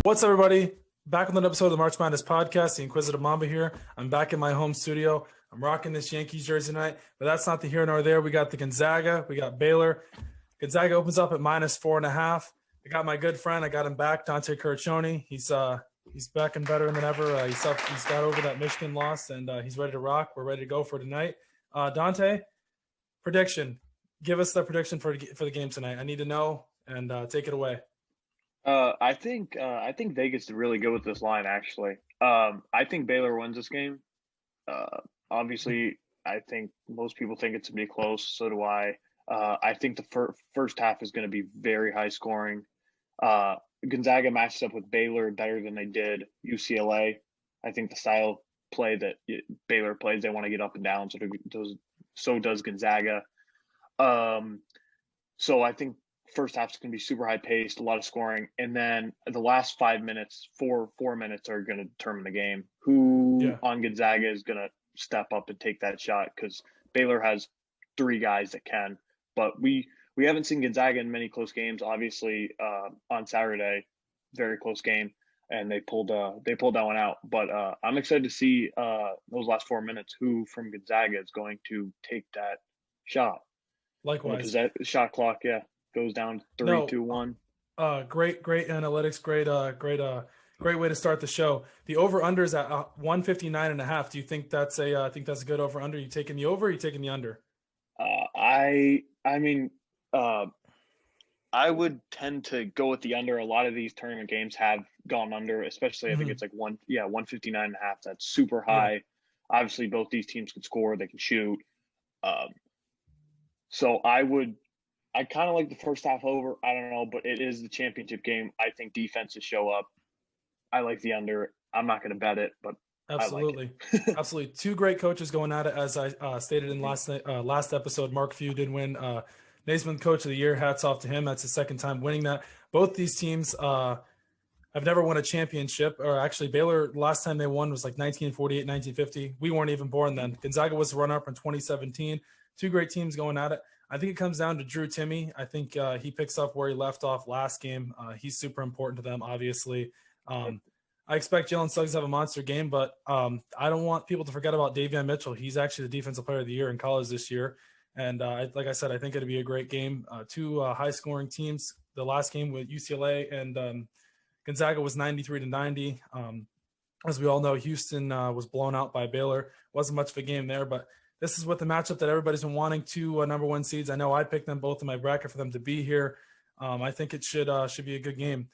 What's up, everybody? Back with an episode of the March Madness podcast, the Inquisitive Mamba here. I'm back in my home studio. I'm rocking this Yankees jersey tonight, but that's not the here nor there. We got the Gonzaga. We got Baylor. Gonzaga opens up at -4.5. I got my good friend. I got him back, Dante Curcioni. He's back and better than ever. He's got over that Michigan loss, and he's ready to rock. We're ready to go for tonight. Dante, prediction. Give us the prediction for the game tonight. I need to know, and take it away. I think Vegas did really good with this line, actually. I think Baylor wins this game. Obviously, I think most people think it's going to be close. So do I. I think the first half is going to be very high scoring. Gonzaga matches up with Baylor better than they did UCLA. I think the style of play that Baylor plays, they want to get up and down. So does Gonzaga. So I think first half is going to be super high paced, a lot of scoring, and then the last 5 minutes, four minutes are going to determine the game. Who on Gonzaga is going to step up and take that shot? Because Baylor has three guys that can, but we haven't seen Gonzaga in many close games. Obviously, on Saturday, very close game, and they pulled that one out. But I'm excited to see those last 4 minutes. Who from Gonzaga is going to take that shot? Likewise, because that shot clock, goes down 3, 2, 1. Great analytics. Great way to start the show. The over under is at 159.5. Do you think that's a good over under? You taking the over? Or you taking the under? I would tend to go with the under. A lot of these tournament games have gone under, especially I think it's like 159.5. That's super high. Yeah. Obviously, both these teams can score. They can shoot. So I kind of like the first half over. I don't know, but it is the championship game. I think defenses show up. I like the under. I'm not going to bet it, but absolutely, I like it. Absolutely. Two great coaches going at it, as I stated in last episode. Mark Few did win Naismith Coach of the Year. Hats off to him. That's his second time winning that. Both these teams have never won a championship, or actually Baylor, last time they won was like 1948, 1950. We weren't even born then. Gonzaga was the runner-up in 2017. Two great teams going at it. I think it comes down to Drew Timme. I think he picks up where he left off last game. He's super important to them, obviously. I expect Jalen Suggs to have a monster game, but I don't want people to forget about Davion Mitchell. He's actually the Defensive Player of the Year in college this year. And like I said, I think it'll be a great game. Two high-scoring teams. The last game with UCLA and Gonzaga was 93-90. As we all know, Houston was blown out by Baylor. Wasn't much of a game there, but this is what the matchup that everybody's been wanting. Two number one seeds. I know I picked them both in my bracket for them to be here. I think it should be a good game.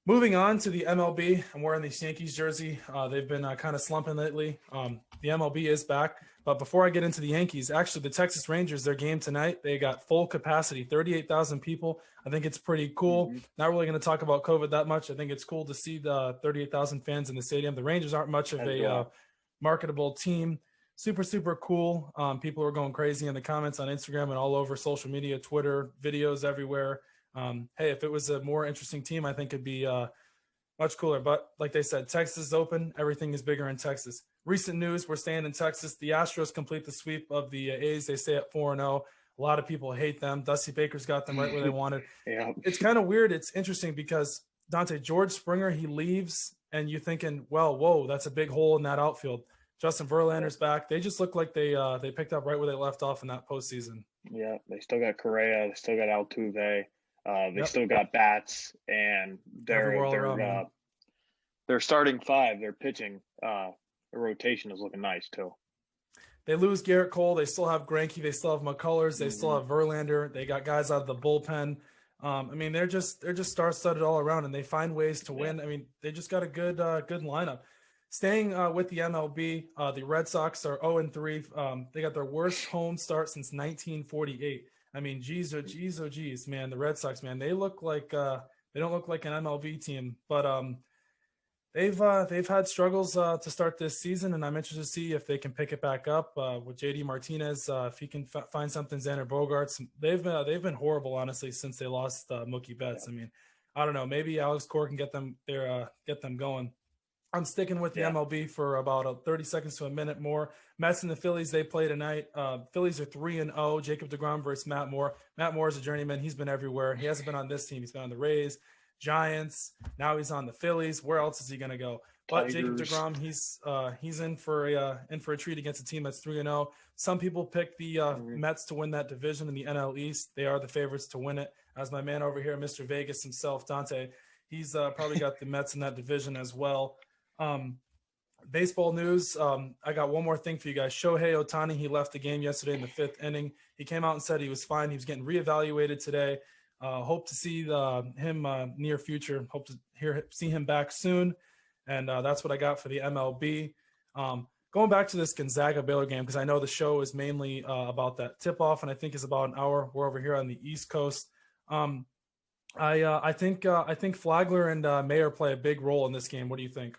Moving on to the MLB, I'm wearing the Yankees jersey. They've been kind of slumping lately. The MLB is back. But before I get into the Yankees, actually the Texas Rangers, their game tonight, they got full capacity, 38,000 people. I think it's pretty cool. Mm-hmm. Not really going to talk about COVID that much. I think it's cool to see the 38,000 fans in the stadium. The Rangers aren't much of a marketable team. Super, super cool. People are going crazy in the comments on Instagram and all over social media, Twitter, videos everywhere. Hey, if it was a more interesting team, I think it'd be much cooler. But like they said, Texas is open. Everything is bigger in Texas. Recent news, we're staying in Texas. The Astros complete the sweep of the A's. They stay at 4-0. A lot of people hate them. Dusty Baker's got them right where they wanted. Yeah. It's kind of weird. It's interesting because Dante, George Springer, he leaves, and you're thinking, well, whoa, that's a big hole in that outfield. Justin Verlander's back. They just look like they picked up right where they left off in that postseason. Yeah, they still got Correa. They still got Altuve. They still got bats, and their starting five, their pitching, the rotation is looking nice too. They lose Garrett Cole. They still have Greinke. They still have McCullers. They still have Verlander. They got guys out of the bullpen. I mean, they're just star-studded all around, and they find ways to win. I mean, they just got a good lineup. Staying with the MLB, the Red Sox are 0-3. They got their worst home start since 1948. I mean, geez, man, the Red Sox, man, they look like they don't look like an MLB team, but they've had struggles to start this season, and I'm interested to see if they can pick it back up with JD Martinez. If he can find something, Xander Bogaerts. They've been horrible, honestly, since they lost Mookie Betts. I mean, I don't know, maybe Alex Cora can get them going. I'm sticking with the MLB for about 30 seconds to a minute more. Mets and the Phillies, they play tonight. Phillies are 3-0. Jacob deGrom versus Matt Moore. Matt Moore is a journeyman. He's been everywhere. He hasn't been on this team. He's been on the Rays, Giants. Now he's on the Phillies. Where else is he going to go? But Jacob Tigers. deGrom, he's in for a treat against a team that's 3-0. Some people pick the Mets to win that division in the NL East. They are the favorites to win it. As my man over here, Mr. Vegas himself, Dante, he's probably got the Mets in that division as well. Baseball news. I got one more thing for you guys. Shohei Ohtani, he left the game yesterday in the 5th inning. He came out and said he was fine. He was getting reevaluated today. Hope to see him near future. Hope to see him back soon. And that's what I got for the MLB. Going back to this Gonzaga Baylor game, because I know the show is mainly about that tip-off, and I think it's about an hour. We're over here on the East Coast. I think Flagler and Mayer play a big role in this game. What do you think?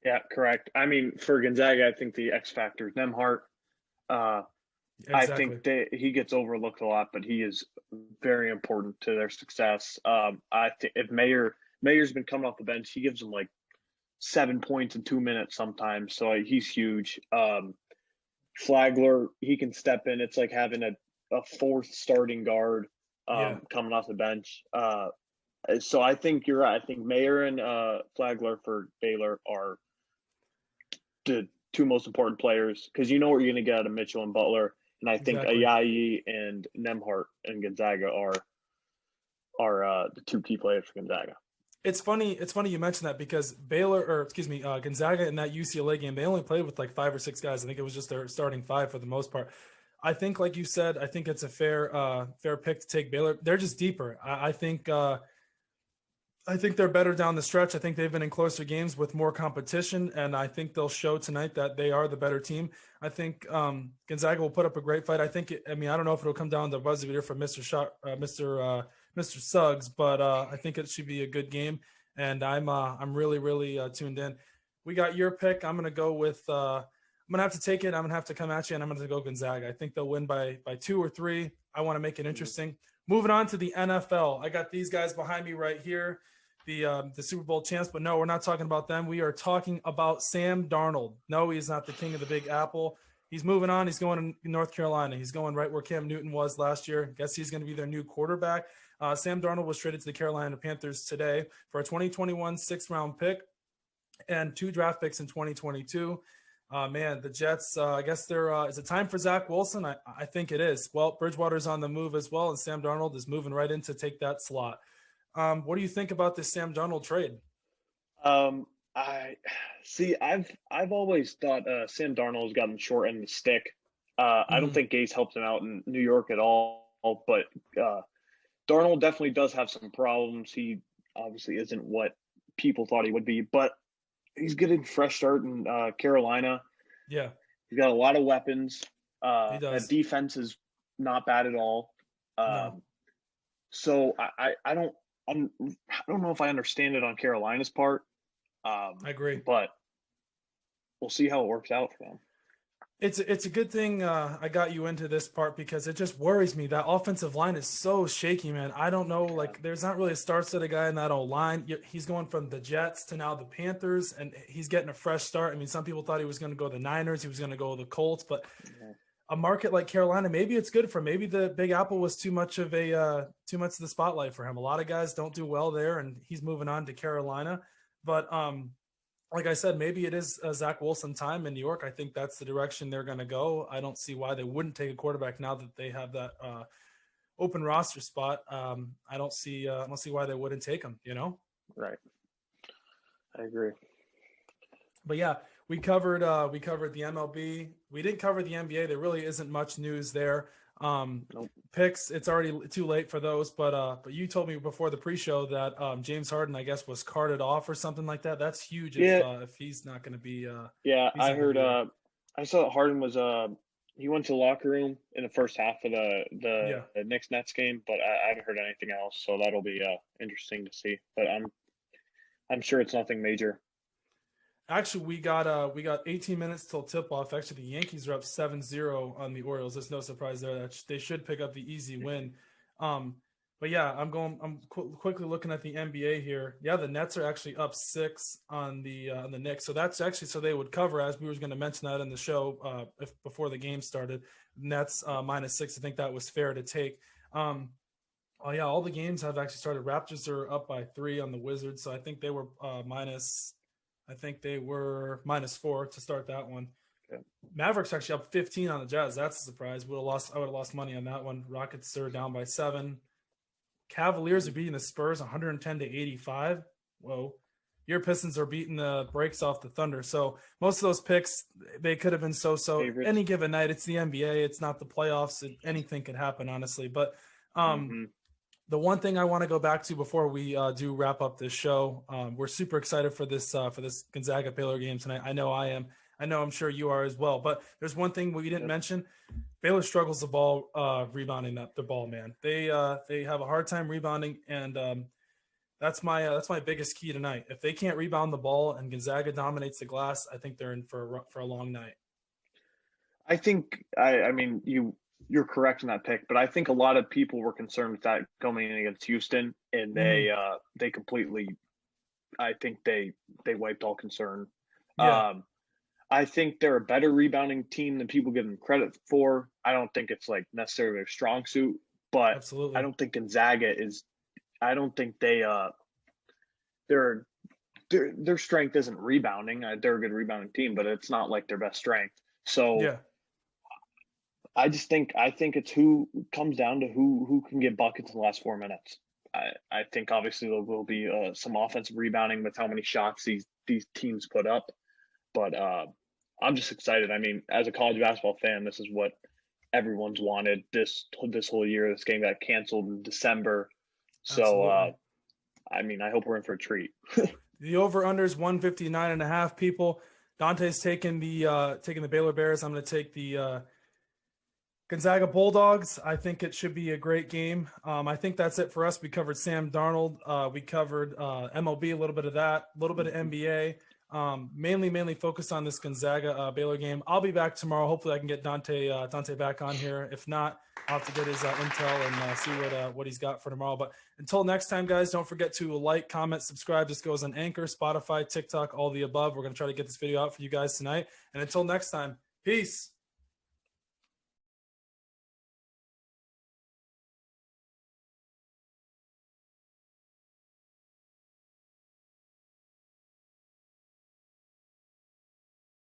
Yeah, correct. I mean, for Gonzaga, I think the X factor is Nemhart. Exactly. I think he gets overlooked a lot, but he is very important to their success. I think if Mayer's been coming off the bench, he gives them like 7 points in 2 minutes sometimes, so he's huge. Flagler, he can step in. It's like having a fourth starting guard coming off the bench. So I think you're right. I think Mayer and Flagler for Baylor are the two most important players, because you know what you're going to get out of Mitchell and Butler. And I think Ayayi and Nemhart and Gonzaga are the two key players for Gonzaga. It's funny you mentioned that, because Gonzaga in that UCLA game, they only played with like 5 or 6 guys. I think it was just their starting 5 for the most part. I think, like you said, I think it's a fair pick to take Baylor. They're just deeper. I think they're better down the stretch. I think they've been in closer games with more competition, and I think they'll show tonight that they are the better team. I think Gonzaga will put up a great fight. I don't know if it'll come down to buzzer beater from Mr. Suggs, but I think it should be a good game, and I'm really tuned in. We got your pick. I'm gonna go with. I'm gonna have to take it. I'm gonna have to come at you, and I'm gonna go Gonzaga. I think they'll win by 2 or 3. I want to make it interesting. Moving on to the NFL, I got these guys behind me right here, the Super Bowl champs. But no, we're not talking about them. We are talking about Sam Darnold. No, he's not the king of the Big Apple. He's moving on. He's going to North Carolina. He's going right where Cam Newton was last year. Guess he's going to be their new quarterback. Sam Darnold was traded to the Carolina Panthers today for a 2021 6th-round pick and 2 draft picks in 2022. Man, the Jets, I guess is it time for Zach Wilson? I think it is. Well, Bridgewater's on the move as well, and Sam Darnold is moving right in to take that slot. What do you think about this Sam Darnold trade? I've always thought Sam Darnold has gotten the short end of the stick. I don't think Gase helped him out in New York at all, but Darnold definitely does have some problems. He obviously isn't what people thought he would be, but he's getting fresh start in Carolina. Yeah. He's got a lot of weapons. He does. The defense is not bad at all. No. So I don't know if I understand it on Carolina's part. I agree. But we'll see how it works out for them. It's a good thing I got you into this part, because it just worries me. That offensive line is so shaky, man. I don't know. Like, there's not really a star-studded guy in that old line. He's going from the Jets to now the Panthers, and he's getting a fresh start. I mean, some people thought he was going to go to the Niners. He was going to go to the Colts. But a market like Carolina, maybe it's good for him. Maybe the Big Apple was too much of the spotlight for him. A lot of guys don't do well there, and he's moving on to Carolina. But like I said, maybe it is Zach Wilson time in New York. I think that's the direction they're going to go. I don't see why they wouldn't take a quarterback now that they have that open roster spot. I don't see why they wouldn't take him. Right. I agree. But yeah, we covered the MLB. We didn't cover the NBA. There really isn't much news there. Nope. Picks, it's already too late for those, but you told me before the pre-show that James Harden, I guess, was carted off or something like that. That's huge if he's not going to be I heard I saw that Harden was he went to the locker room in the first half of the Knicks Nets game, but I haven't heard anything else, so that'll be interesting to see. But I'm sure it's nothing major. Actually, we got 18 minutes till tip-off. Actually, the Yankees are up 7-0 on the Orioles. There's no surprise there. They should pick up the easy win. But yeah, I'm quickly looking at the NBA here. Yeah, the Nets are actually up 6 on the Knicks. So that's actually, so they would cover, as we were going to mention that in the show before the game started. Nets -6. I think that was fair to take. Oh yeah, all the games have actually started. Raptors are up by 3 on the Wizards, so I think they were minus. I think they were -4 to start that one. Okay. Mavericks actually up 15 on the Jazz. That's a surprise. I would have lost money on that one. Rockets are down by 7. Cavaliers are beating the Spurs 110 to 85. Whoa. Your Pistons are beating the brakes off the Thunder. So most of those picks, they could have been so-so. Favorites. Any given night, it's the NBA. It's not the playoffs. Anything could happen, honestly. But the one thing I want to go back to before we do wrap up this show, we're super excited for this Gonzaga Baylor game tonight. I know I am. I know I'm sure you are as well. But there's one thing we didn't mention. Baylor struggles the ball rebounding the ball, man. They have a hard time rebounding, and that's my biggest key tonight. If they can't rebound the ball and Gonzaga dominates the glass, I think they're in for a long night. I think I mean you're correct in that pick, but I think a lot of people were concerned with that going in against Houston, and they completely, I think they wiped all concern. Yeah. I think they're a better rebounding team than people give them credit for. I don't think it's like necessarily their strong suit, but absolutely. I don't think Gonzaga is. I don't think their strength isn't rebounding. They're a good rebounding team, but it's not like their best strength. So yeah. I think it's who comes down to who can get buckets in the last 4 minutes. I think obviously there will be some offensive rebounding with how many shots these teams put up, but I'm just excited. I mean, as a college basketball fan, this is what everyone's wanted this whole year. This game got canceled in December, so I mean, I hope we're in for a treat. The over/under is 159.5. People, Dante's taking the Baylor Bears. I'm going to take the Gonzaga Bulldogs. I think it should be a great game. I think that's it for us. We covered Sam Darnold. We covered MLB, a little bit of that, a little bit of NBA. Mainly focused on this Gonzaga Baylor game. I'll be back tomorrow. Hopefully I can get Dante back on here. If not, I'll have to get his intel and see what he's got for tomorrow. But until next time, guys, don't forget to like, comment, subscribe. This goes on Anchor, Spotify, TikTok, all the above. We're going to try to get this video out for you guys tonight. And until next time, peace.